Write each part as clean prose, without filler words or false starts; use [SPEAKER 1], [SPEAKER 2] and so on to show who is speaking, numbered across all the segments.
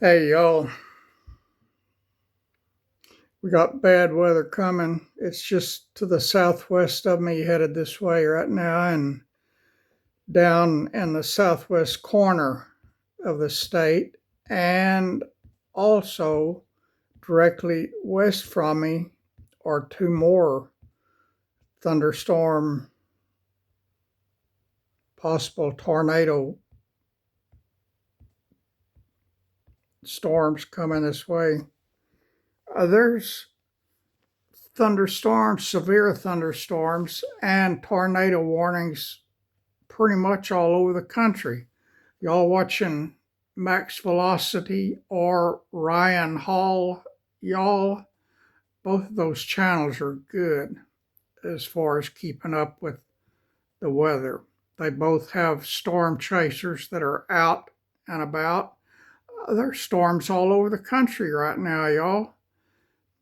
[SPEAKER 1] Hey, y'all, we got bad weather coming. It's just to the southwest of me, headed this way right now, and down in the southwest corner of the state, and also directly west from me are two more thunderstorm, possible tornado storms coming this way. There's thunderstorms, severe thunderstorms, and tornado warnings pretty much all over the country. Y'all watching Max Velocity or Ryan Hall? Y'all, both of those channels are good as far as keeping up with the weather. They both have storm chasers that are out and about. There's storms all over the country right now, y'all.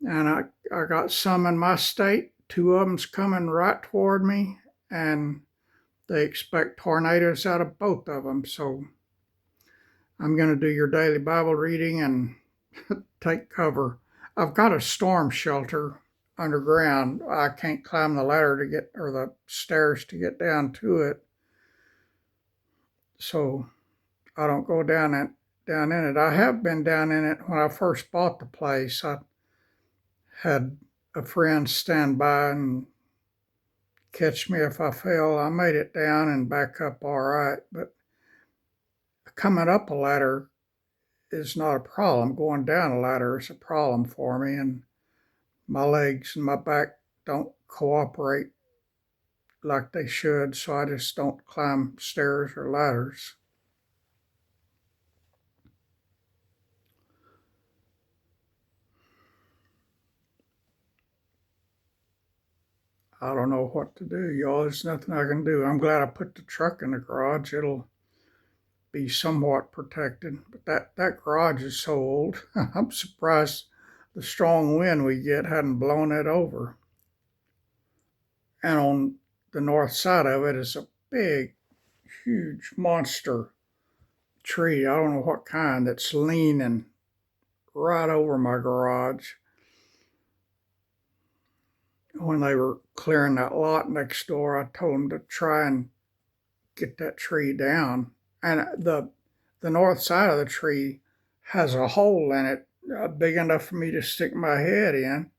[SPEAKER 1] And I got some in my state. Two of them's coming right toward me, and they expect tornadoes out of both of them. So I'm going to do your daily Bible reading and take cover. I've got a storm shelter underground. I can't climb the ladder to get, or the stairs to get down to it. So I don't go down in it. I have been down in it when I first bought the place. I had a friend stand by and catch me if I fell. I made it down and back up all right, but coming up a ladder is not a problem. Going down a ladder is a problem for me, and my legs and my back don't cooperate like they should, so I just don't climb stairs or ladders. I don't know what to do, y'all. There's nothing I can do. I'm glad I put the truck in the garage. It'll be somewhat protected, but that garage is so old. I'm surprised the strong wind we get hadn't blown it over. And on the north side of it is a big, huge monster tree. I don't know what kind, that's leaning right over my garage. When they were clearing that lot next door, I told them to try and get that tree down. And the north side of the tree has a hole in it big enough for me to stick my head in.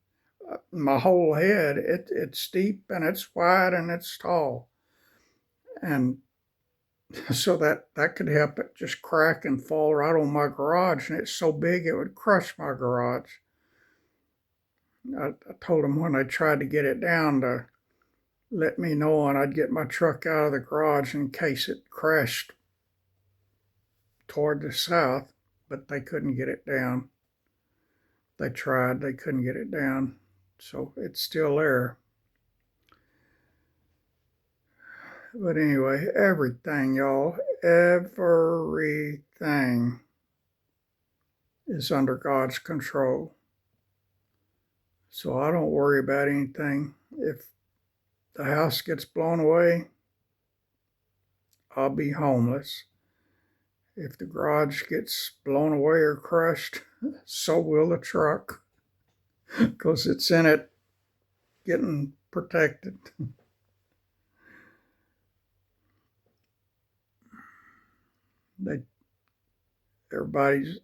[SPEAKER 1] My whole head. It's deep and it's wide and it's tall. And so that could help it just crack and fall right on my garage. And it's so big it would crush my garage. I told them when I tried to get it down to let me know, and I'd get my truck out of the garage in case it crashed toward the south, but they couldn't get it down. They tried, they couldn't get it down. So it's still there. But anyway, everything, y'all, everything is under God's control. So I don't worry about anything. If the house gets blown away, I'll be homeless. If the garage gets blown away or crushed, so will the truck, because it's in it getting protected. They, everybody's,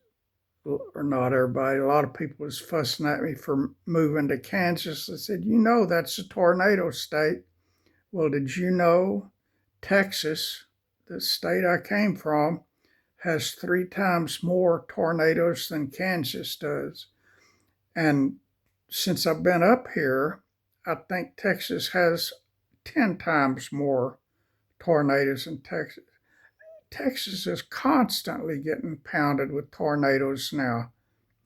[SPEAKER 1] or not everybody, a lot of people was fussing at me for moving to Kansas. I said, that's a tornado state. Well, did you know Texas, the state I came from, has 3 times more tornadoes than Kansas does? And since I've been up here, I think Texas has 10 times more tornadoes than Texas. Texas is constantly getting pounded with tornadoes now.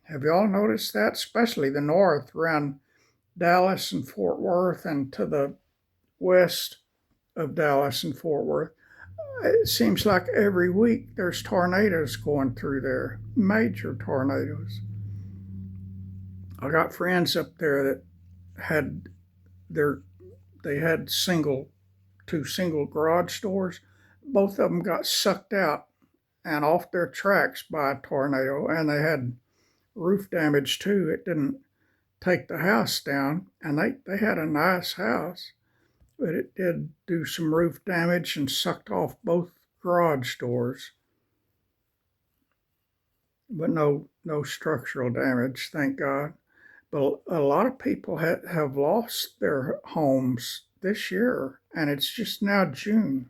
[SPEAKER 1] Have y'all noticed that? Especially the north around Dallas and Fort Worth, and to the west of Dallas and Fort Worth. It seems like every week there's tornadoes going through there, major tornadoes. I got friends up there that had their they had two single garage doors. Both of them got sucked out and off their tracks by a tornado, and they had roof damage too. It didn't take the house down, and they had a nice house, but it did do some roof damage and sucked off both garage doors. But no structural damage, thank God. But a lot of people have lost their homes this year, and it's just now June.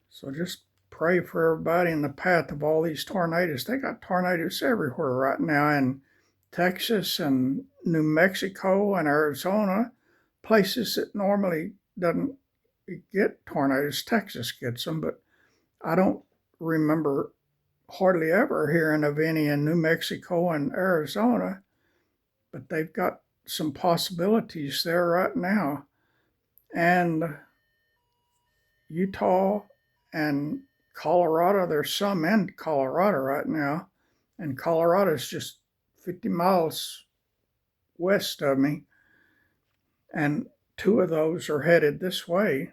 [SPEAKER 1] So just pray for everybody in the path of all these tornadoes. They got tornadoes everywhere right now in Texas and New Mexico and Arizona, places that normally doesn't get tornadoes. Texas gets them, but I don't remember hardly ever hearing of any in New Mexico and Arizona, but they've got some possibilities there right now. And Utah and Colorado, there's some in Colorado right now, and Colorado's just 50 miles west of me, and two of those are headed this way.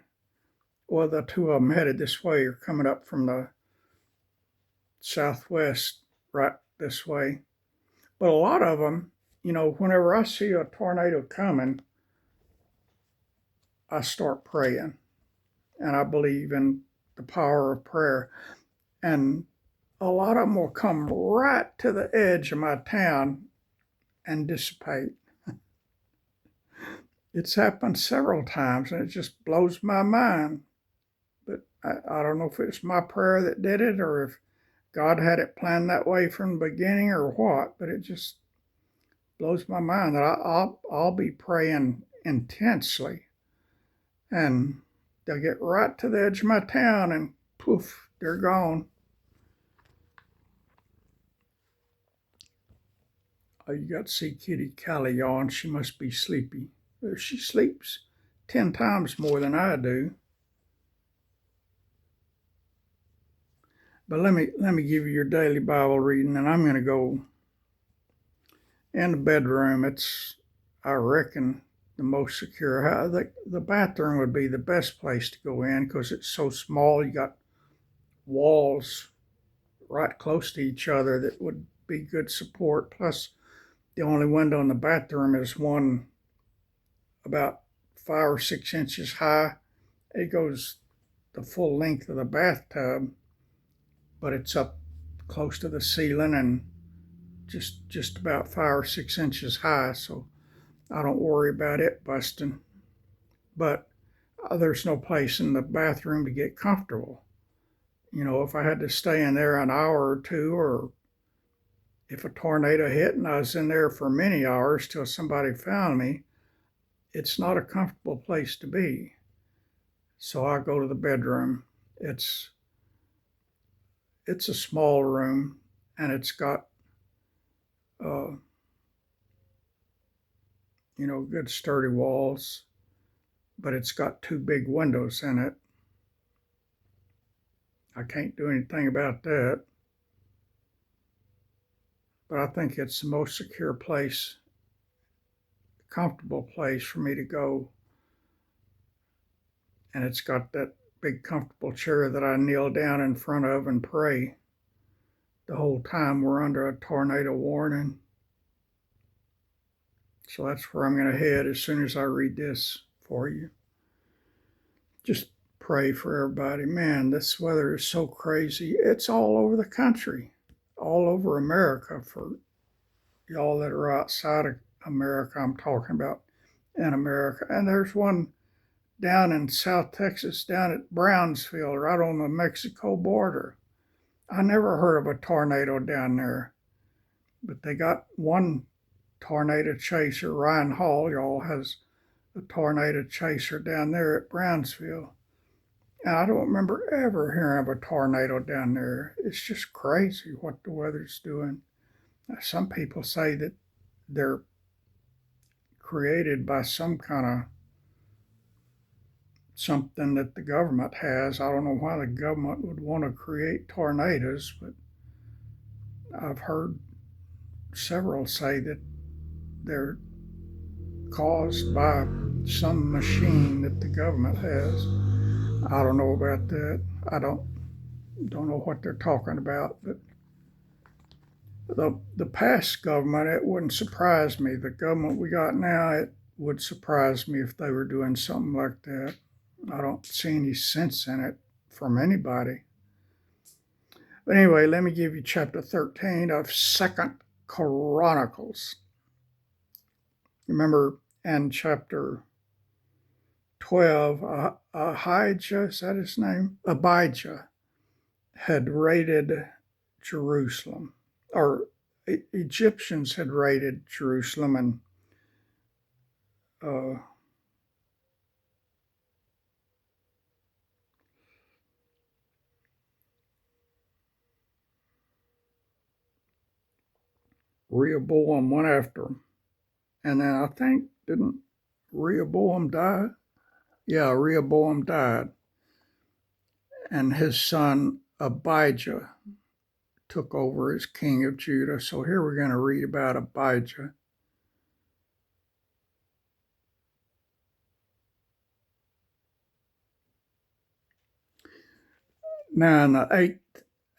[SPEAKER 1] Well, the two of them headed this way are coming up from the southwest right this way. But a lot of them, whenever I see a tornado coming, I start praying, and I believe in the power of prayer. And a lot of them will come right to the edge of my town and dissipate. It's happened several times, and it just blows my mind. But I don't know if it's my prayer that did it, or if God had it planned that way from the beginning, or what. But it just blows my mind that I'll be praying intensely, and they'll get right to the edge of my town, and poof, they're gone. Oh, you got to see Kitty Callie yawn. She must be sleepy. She sleeps 10 times more than I do. But let me give you your daily Bible reading, and I'm going to go in the bedroom. It's, I reckon, the most secure. The bathroom would be the best place to go in because it's so small. You got walls right close to each other that would be good support. Plus, the only window in the bathroom is one about 5 or 6 inches high. It goes the full length of the bathtub, but it's up close to the ceiling and just about 5 or 6 inches high, so I don't worry about it busting. But there's no place in the bathroom to get comfortable. If I had to stay in there an hour or two, or if a tornado hit and I was in there for many hours till somebody found me, it's not a comfortable place to be. So I go to the bedroom. It's a small room, and it's got good sturdy walls, but it's got 2 big windows in it. I can't do anything about that. But I think it's the most secure place, comfortable place for me to go. And it's got that big comfortable chair that I kneel down in front of and pray the whole time we're under a tornado warning. So that's where I'm going to head as soon as I read this for you. Just pray for everybody. Man, this weather is so crazy. It's all over the country, all over America. For y'all that are outside of America, I'm talking about in America. And there's one down in South Texas, down at Brownsville, right on the Mexico border. I never heard of a tornado down there, but they got one tornado chaser. Ryan Hall, y'all, has a tornado chaser down there at Brownsville. And I don't remember ever hearing of a tornado down there. It's just crazy what the weather's doing. Some people say that they're created by some kind of something that the government has. I don't know why the government would want to create tornadoes, but I've heard several say that they're caused by some machine that the government has. I don't know about that. don't know what they're talking about, but the past government, it wouldn't surprise me. The government we got now, it would surprise me if they were doing something like that. I don't see any sense in it from anybody. But anyway, let me give you chapter 13 of Second Chronicles. Remember in chapter 12, Ahijah, is that his name? Abijah had raided Jerusalem, or Egyptians had raided Jerusalem, and Rehoboam went after him. And then I think, didn't Rehoboam die? Yeah, Rehoboam died. And his son Abijah took over as king of Judah. So here we're going to read about Abijah. Now, in the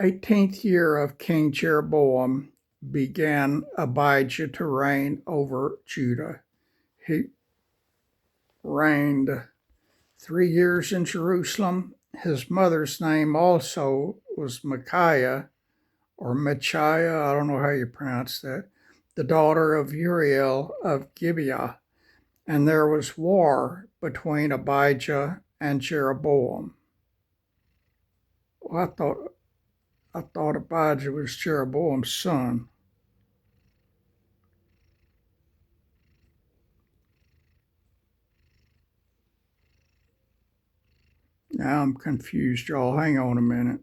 [SPEAKER 1] 18th year of King Jeroboam, began Abijah to reign over Judah. He reigned 3 years in Jerusalem. His mother's name also was Micaiah, or Michaiah, I don't know how you pronounce that, the daughter of Uriel of Gibeah. And there was war between Abijah and Jeroboam. Well, I thought Abijah was Jeroboam's son. Now I'm confused, y'all. Hang on a minute.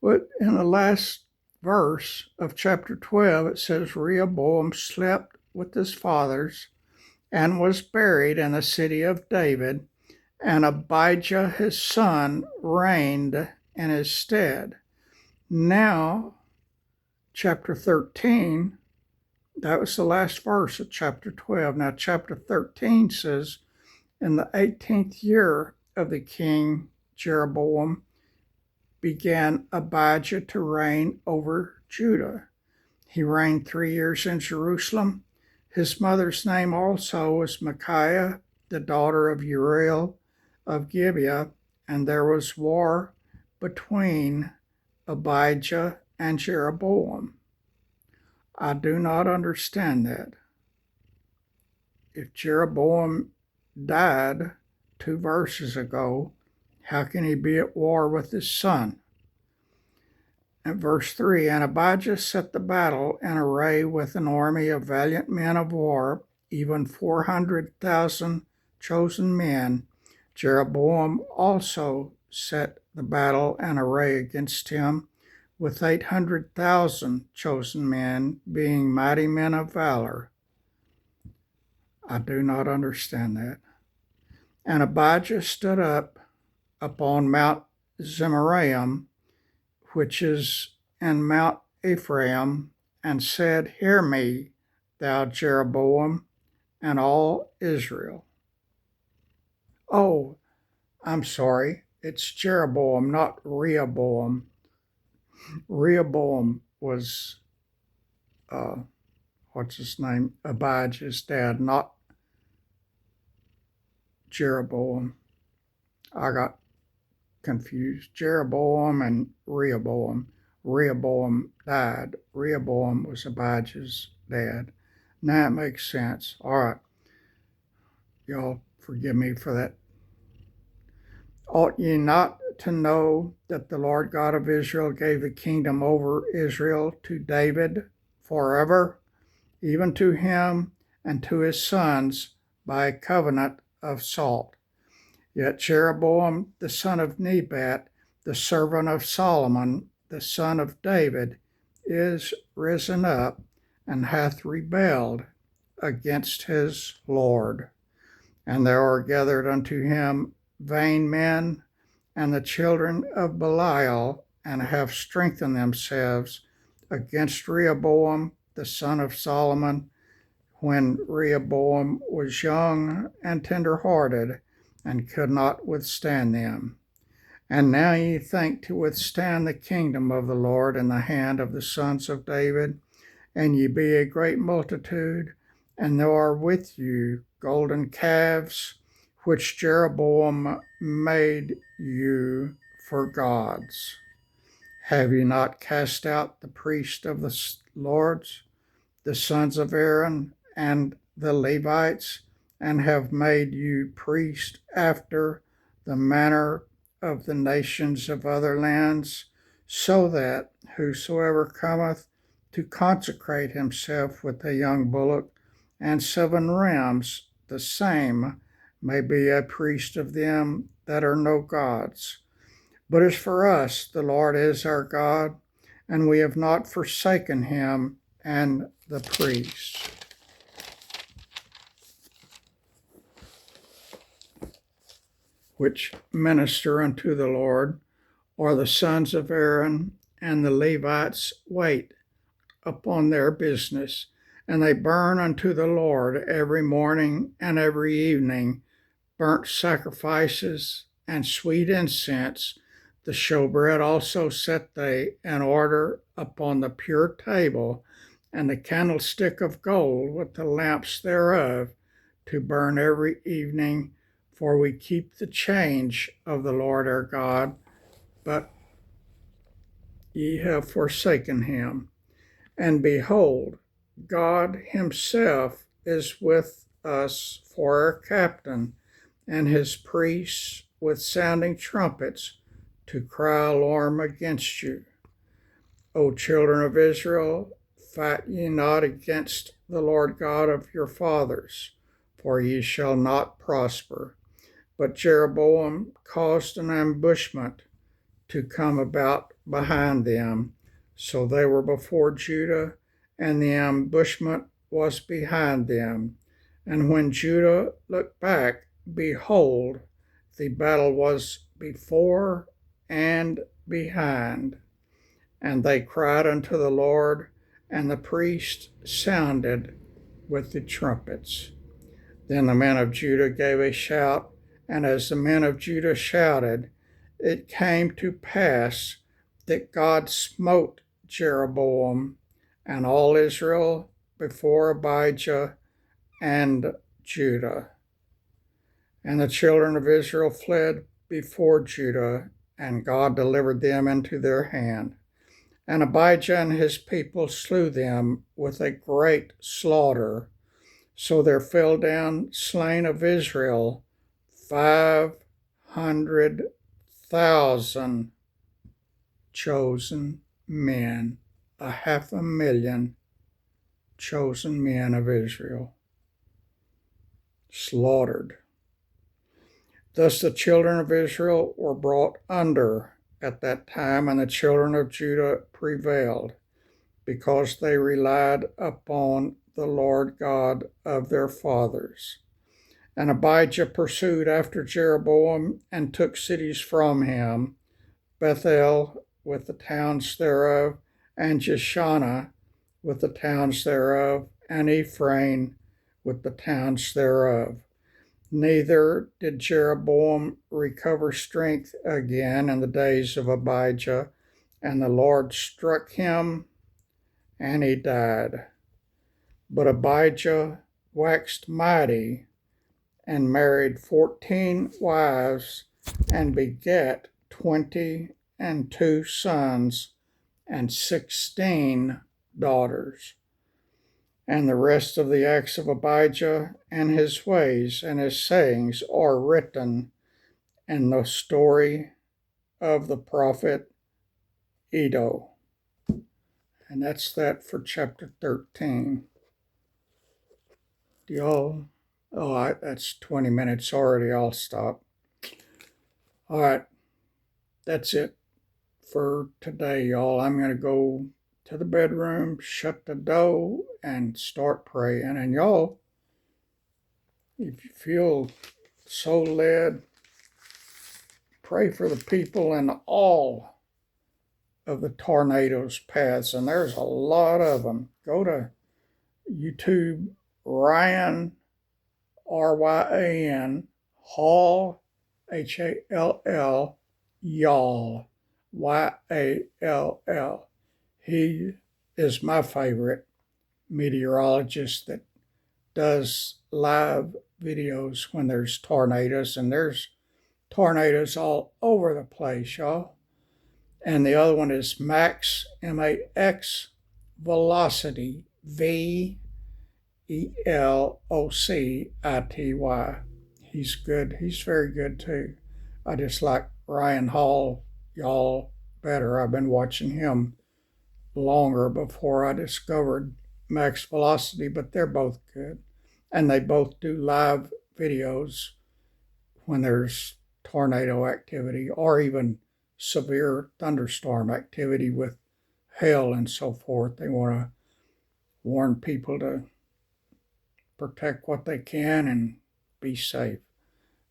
[SPEAKER 1] But in the last verse of chapter 12, it says Rehoboam slept with his fathers and was buried in the city of David, and Abijah his son reigned in his stead. Now, chapter 13, that was the last verse of chapter 12. Now, chapter 13 says, in the 18th year of the king Jeroboam, began Abijah to reign over Judah. He reigned 3 years in Jerusalem. His mother's name also was Micaiah, the daughter of Uriel of Gibeah, and there was war between Abijah and Jeroboam. I do not understand that. If Jeroboam died 2 verses ago, how can he be at war with his son? And verse 3, and Abijah set the battle in array with an army of valiant men of war, even 400,000 chosen men. Jeroboam also set the battle in array against him with 800,000 chosen men, being mighty men of valor. I do not understand that. And Abijah stood up upon Mount Zemaraim, which is in Mount Ephraim, and said, hear me, thou Jeroboam, and all Israel. Oh, I'm sorry. It's Jeroboam, not Rehoboam. Rehoboam was, what's his name? Abijah's dad, not Jeroboam. I got confused. Jeroboam and Rehoboam. Rehoboam died. Rehoboam was Abijah's dad. Now it makes sense. All right. Y'all forgive me for that. Ought ye not to know that the Lord God of Israel gave the kingdom over Israel to David forever, even to him and to his sons by a covenant of salt. Yet Jeroboam the son of Nebat, the servant of Solomon, the son of David, is risen up and hath rebelled against his Lord. And there are gathered unto him vain men and the children of Belial, and have strengthened themselves against Rehoboam the son of Solomon, when Rehoboam was young and tender-hearted, and could not withstand them. And now ye think to withstand the kingdom of the Lord in the hand of the sons of David, and ye be a great multitude, and there are with you golden calves, which Jeroboam made you for gods. Have ye not cast out the priests of the lords, the sons of Aaron, and the Levites, and have made you priests after the manner of the nations of other lands, so that whosoever cometh to consecrate himself with a young bullock and 7 rams, the same may be a priest of them that are no gods. But as for us, the Lord is our God, and we have not forsaken him and the priests. Which minister unto the Lord, or the sons of Aaron, and the Levites wait upon their business, and they burn unto the Lord every morning and every evening burnt sacrifices and sweet incense. The showbread also set they in order upon the pure table, and the candlestick of gold with the lamps thereof, to burn every evening. For we keep the change of the Lord our God, but ye have forsaken him. And behold, God himself is with us for our captain, and his priests with sounding trumpets to cry alarm against you. O children of Israel, fight ye not against the Lord God of your fathers, for ye shall not prosper. But Jeroboam caused an ambushment to come about behind them. So they were before Judah, and the ambushment was behind them. And when Judah looked back, behold, the battle was before and behind. And they cried unto the Lord, and the priest sounded with the trumpets. Then the men of Judah gave a shout, and as the men of Judah shouted, it came to pass that God smote Jeroboam and all Israel before Abijah and Judah. And the children of Israel fled before Judah, and God delivered them into their hand. And Abijah and his people slew them with a great slaughter. So there fell down slain of Israel 500,000 chosen men, 500,000 chosen men of Israel, slaughtered. Thus the children of Israel were brought under at that time, and the children of Judah prevailed, because they relied upon the Lord God of their fathers. And Abijah pursued after Jeroboam, and took cities from him, Bethel with the towns thereof, and Jeshanah with the towns thereof, and Ephraim with the towns thereof. Neither did Jeroboam recover strength again in the days of Abijah, and the Lord struck him, and he died. But Abijah waxed mighty, and married 14 wives, and begat 22 sons, and 16 daughters. And the rest of the acts of Abijah, and his ways, and his sayings, are written in the story of the prophet Iddo. And that's that for chapter 13. Do y'all? Oh, that's 20 minutes already. I'll stop. All right. That's it for today, y'all. I'm going to go to the bedroom, shut the door, and start praying. And y'all, if you feel so led, pray for the people in all of the tornadoes' paths. And there's a lot of them. Go to YouTube, Ryan, Ryan, Hall, Hall, Y'all, Yall. He is my favorite meteorologist that does live videos when there's tornadoes, and there's tornadoes all over the place, y'all. And the other one is Max, Max Velocity, Velocity. He's good. He's very good too. I just like Ryan Hall, y'all, better. I've been watching him longer before I discovered Max Velocity, but they're both good. And they both do live videos when there's tornado activity or even severe thunderstorm activity with hail and so forth. They want to warn people to protect what they can and be safe.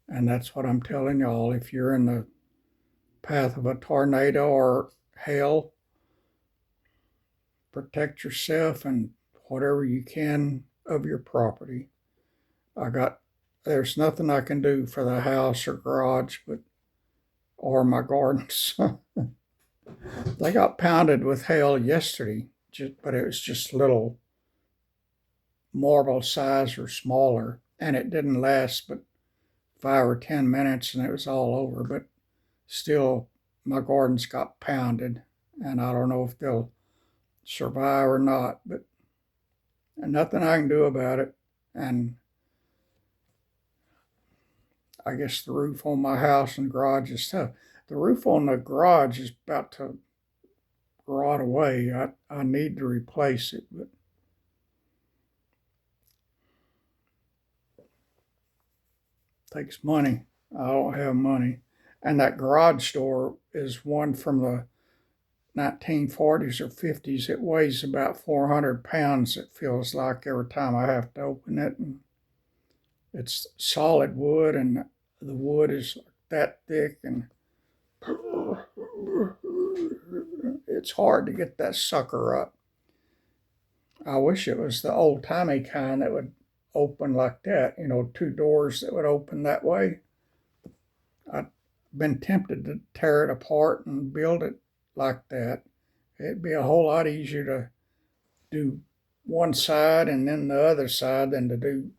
[SPEAKER 1] And that's what I'm telling y'all. If you're in the path of a tornado or hail, protect yourself and whatever you can of your property. There's nothing I can do for the house or garage or my gardens. They got pounded with hail yesterday, but it was just little marble size or smaller, and it didn't last but 5 or 10 minutes and it was all over. But still, my gardens got pounded, and I don't know if they'll survive or not, but nothing I can do about it. And I guess the roof on my house and garage is tough. The roof on the garage is about to rot away. I need to replace it, but it takes money. I don't have money. And that garage door is one from the 1940s or 50s. It weighs about 400 pounds, it feels like, every time I have to open it. And it's solid wood, and the wood is that thick, and it's hard to get that sucker up. I wish it was the old-timey kind that would open like that, 2 doors that would open that way. I've been tempted to tear it apart and build it like that. It'd be a whole lot easier to do one side and then the other side than to do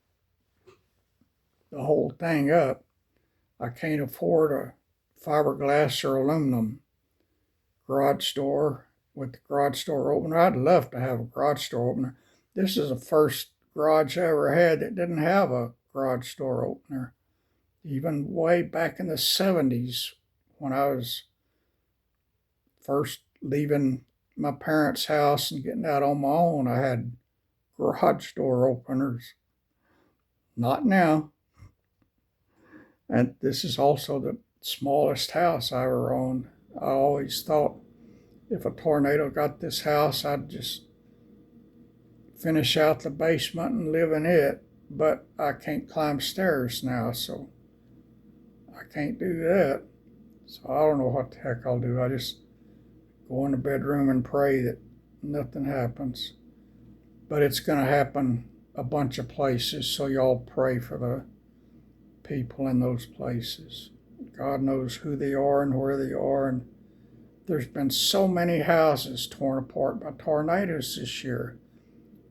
[SPEAKER 1] the whole thing up. I can't afford a fiberglass or aluminum garage door with the garage door opener. I'd love to have a garage door opener. This is the first garage I ever had that didn't have a garage door opener. Even way back in the 70s, when I was first leaving my parents' house and getting out on my own, I had garage door openers. Not now. And this is also the smallest house I ever owned. I always thought if a tornado got this house, I'd just finish out the basement and live in it. But I can't climb stairs now, so I can't do that. So I don't know what the heck I'll do. I just go in the bedroom and pray that nothing happens. But it's going to happen a bunch of places, so y'all pray for the people in those places. God knows who they are and where they are, and there's been so many houses torn apart by tornadoes this year,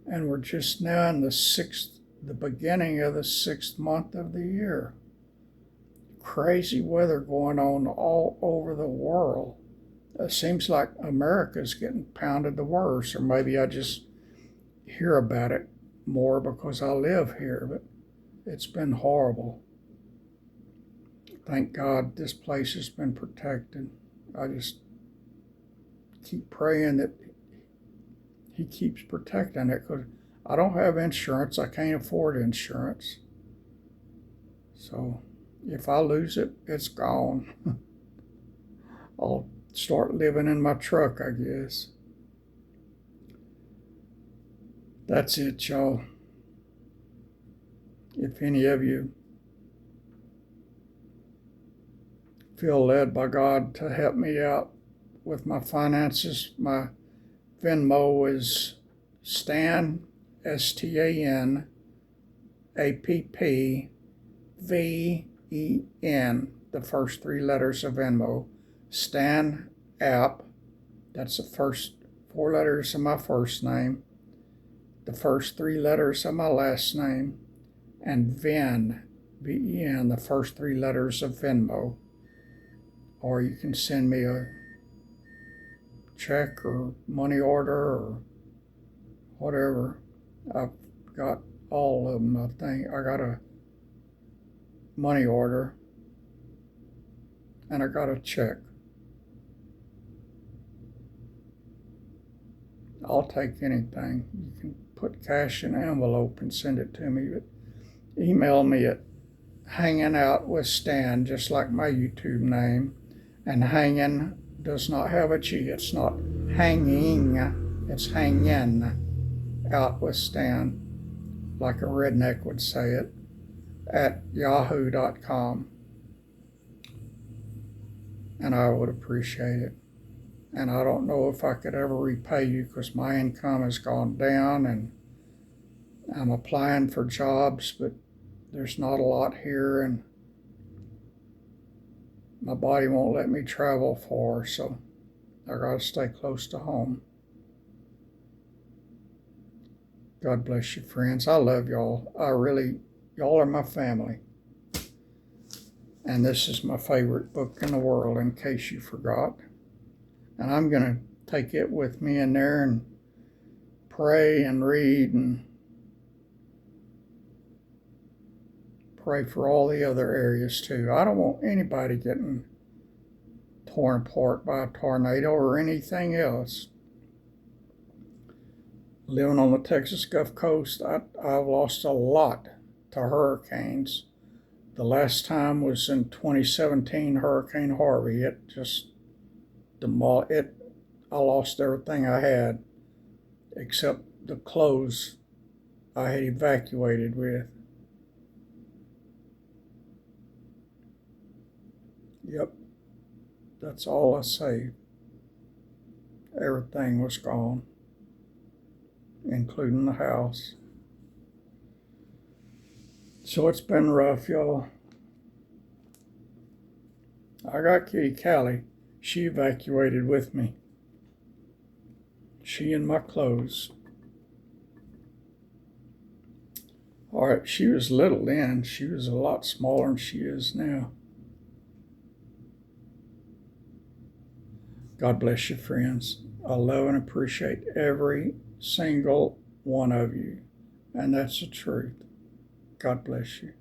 [SPEAKER 1] and we're just now in the beginning of the 6th month of the year. Crazy weather going on all over the world. It seems like America's getting pounded the worst, or maybe I just hear about it more because I live here, but it's been horrible. Thank God this place has been protected. I just keep praying that he keeps protecting it, because I don't have insurance. I can't afford insurance. So if I lose it, it's gone. I'll start living in my truck, I guess. That's it, y'all. If any of you feel led by God to help me out with my finances, my Venmo is Stan, STAN, APPVEN, the first three letters of Venmo. Stan App, that's the first four letters of my first name, the first three letters of my last name, and Ven, VEN, the first three letters of Venmo. Or you can send me a check or money order or whatever. I've got all of them, I think. I got a money order and I got a check. I'll take anything. You can put cash in an envelope and send it to me, but email me at Hanging Out with Stan, just like my YouTube name. And hanging does not have a G. It's not hanging, it's hanging out with Stan, like a redneck would say it, at yahoo.com. And I would appreciate it. And I don't know if I could ever repay you, because my income has gone down and I'm applying for jobs, but there's not a lot here, and my body won't let me travel far, so I gotta stay close to home. God bless you, friends. I love y'all. Y'all are my family. And this is my favorite book in the world, in case you forgot. And I'm gonna take it with me in there and pray and read and pray for all the other areas too. I don't want anybody getting torn apart by a tornado or anything else. Living on the Texas Gulf Coast, I've lost a lot to hurricanes. The last time was in 2017, Hurricane Harvey. It just demolished it. I lost everything I had except the clothes I had evacuated with. Yep, that's all I saved. Everything was gone, including the house. So it's been rough, y'all. I got Kitty Callie. She evacuated with me. She and my clothes. All right, she was little then. She was a lot smaller than she is now. God bless you, friends. I love and appreciate every single one of you. And that's the truth. God bless you.